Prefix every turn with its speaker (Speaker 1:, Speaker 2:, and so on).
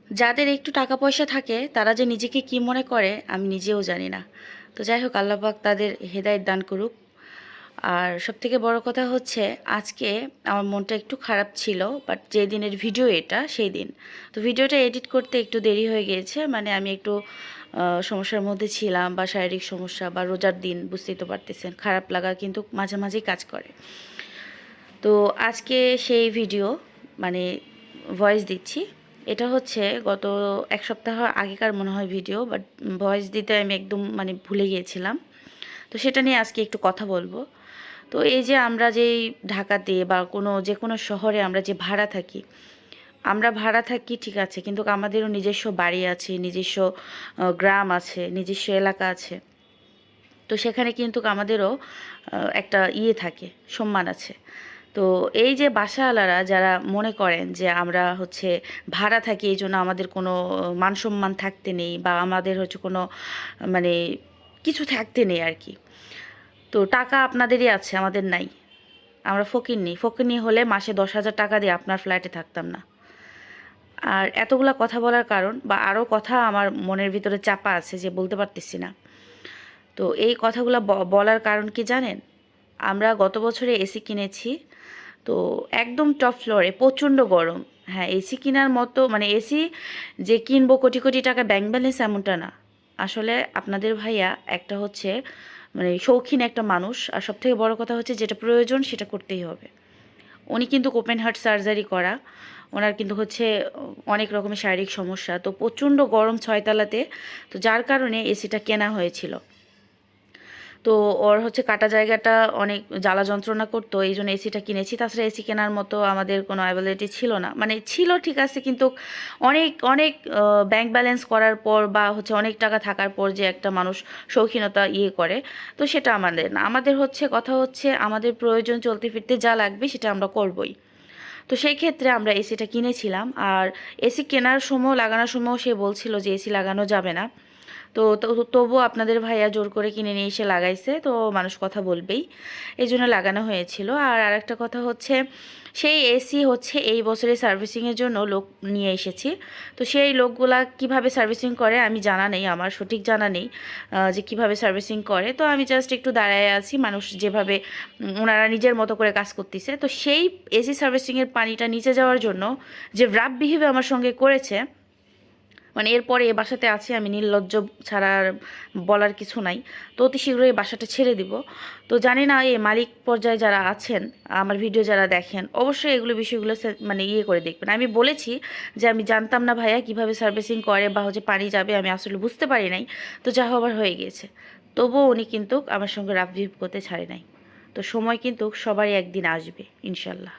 Speaker 1: যাদের একটু টাকা পয়সা থাকে তারা যে নিজেকে কি মনে করে আমি নিজেও জানি না। তো যাই হোক, আল্লাহ পাক তাদের হেদায়েত দান করুক। আর সবথেকে বড় কথা হচ্ছে, আজকে আমার মনটা একটু খারাপ ছিল, বাট যে দিনের ভিডিও এটা সেই দিন। তো ভিডিওটা এডিট করতে একটু দেরি হয়ে গিয়েছে, মানে আমি একটু সমস্যার মধ্যে ছিলাম, বা শারীরিক সমস্যা, বা রোজার দিন, বুঝতেই তো পারতেছেন, খারাপ লাগা কিন্তু মাঝে মাঝেই কাজ করে। তো আজকে সেই ভিডিও, মানে ভয়েস দিচ্ছি। এটা হচ্ছে গত এক সপ্তাহ আগেকার মনে হয় ভিডিও, বাট ভয়েস দিতে আমি একদম মানে ভুলে গিয়েছিলাম। তো সেটা নিয়ে আজকে একটু কথা বলবো। তো এই যে আমরা যেই ঢাকাতে বা যে কোনো শহরে আমরা যে ভাড়া থাকি, আমরা ভাড়া থাকি ঠিক আছে, কিন্তু আমাদেরও নিজস্ব বাড়ি আছে, নিজস্ব গ্রাম আছে, নিজস্ব এলাকা আছে। তো সেখানে কিন্তু আমাদেরও একটা থাকে, সম্মান আছে। তো এই যে বাসাওয়ালারা যারা মনে করেন যে আমরা হচ্ছে ভাড়া থাকি, এই জন্য আমাদের কোনো মান সম্মান থাকতে নেই, বা আমাদের হচ্ছে কোনো মানে কিছু থাকতে নেই আর কি। তো টাকা আপনাদেরই আছে, আমাদের নাই। আমরা ফকিন্নি, ফকিন্নি হলে মাসে 10,000 টাকা দিয়ে আপনার ফ্ল্যাটে থাকতাম না। আর এতগুলা কথা বলার কারণ, বা আরও কথা আমার মনের ভিতরে চাপা আছে যে বলতে পারতেছি না। তো এই কথাগুলো বলার কারণ কি জানেন? আমরা গত বছরে এসি কিনেছি। তো একদম টপ ফ্লোরে প্রচণ্ড গরম। হ্যাঁ, এসি কেনার মতো, মানে এসি যে কিনবো কোটি কোটি টাকা ব্যাংক ব্যালেন্স এমনটা না। আসলে আপনাদের ভাইয়া একটা হচ্ছে মানে শৌখিন একটা মানুষ, আর সবথেকে বড় কথা হচ্ছে যেটা প্রয়োজন সেটা করতেই হবে। উনি কিন্তু ওপেন হার্ট সার্জারি করা, ওনার কিন্তু হচ্ছে অনেক রকমের শারীরিক সমস্যা। তো প্রচণ্ড গরম 6 তলাতে, তো যার কারণে এসিটা কেনা হয়েছিল। তো ওর হচ্ছে কাটা জায়গাটা অনেক জ্বালা যন্ত্রণা করতো, এই জন্য এসিটা কিনেছি। তাছাড়া এসি কেনার মতো আমাদের কোনো অ্যাভেলেবিলিটি ছিল না, মানে ছিল ঠিক আছে, কিন্তু অনেক অনেক ব্যাংক ব্যালেন্স করার পর, বা হচ্ছে অনেক টাকা থাকার পর যে একটা মানুষ শৌখিনতা করে, তো সেটা আমাদের না। আমাদের হচ্ছে কথা হচ্ছে আমাদের প্রয়োজন চলতে ফিরতে যা লাগবে সেটা আমরা করবই। তো সেই ক্ষেত্রে আমরা এসিটা কিনেছিলাম। আর এসি কেনার সময়, লাগানোর সময় সে বলছিল যে এসি লাগানো যাবে না। তবুও আপনাদের ভাইয়া জোর করে কিনে নিয়ে এসে লাগাইছে, তো মানুষ কথা বলবেই, এই জন্য লাগানো হয়েছিল। আর আরেকটা কথা হচ্ছে, সেই এসি হচ্ছে এই বছরে সার্ভিসিংয়ের জন্য লোক নিয়ে এসেছি। তো সেই লোকগুলা কিভাবে সার্ভিসিং করে আমি জানা নেই, আমার সঠিক জানা নেই যে কিভাবে সার্ভিসিং করে। তো আমি জাস্ট একটু দাঁড়ায় আছি, মানুষ যেভাবে ওনারা নিজের মতো করে কাজ করতেছে। তো সেই এসি সার্ভিসিংয়ের পানিটা নিচে যাওয়ার জন্য যে রাব বিহেভ আমার সঙ্গে করেছে, মানে এরপরে এ বাসাতে আছি আমি, নির্লজ্জ ছাড়া আর বলার কিছু নাই। তো অতি শীঘ্রই এই বাসাটা ছেড়ে দিব। তো জানি না এই মালিক পর্যায়ে যারা আছেন, আমার ভিডিও যারা দেখেন, অবশ্যই এগুলো বিষয়গুলো মানে করে দেখবেন। আমি বলেছি যে আমি জানতাম না ভাইয়া কিভাবে সার্ভিসিং করে, বা হচ্ছে পানি যাবে, আমি আসলে বুঝতে পারি নাই। তো যা হবার হয়ে গিয়েছে। তবুও উনি কিন্তু আমার সঙ্গে রাফ বিহেভ করতে ছাড়ে নাই। তো সময় কিন্তু সবারই একদিন আসবে ইনশাল্লাহ।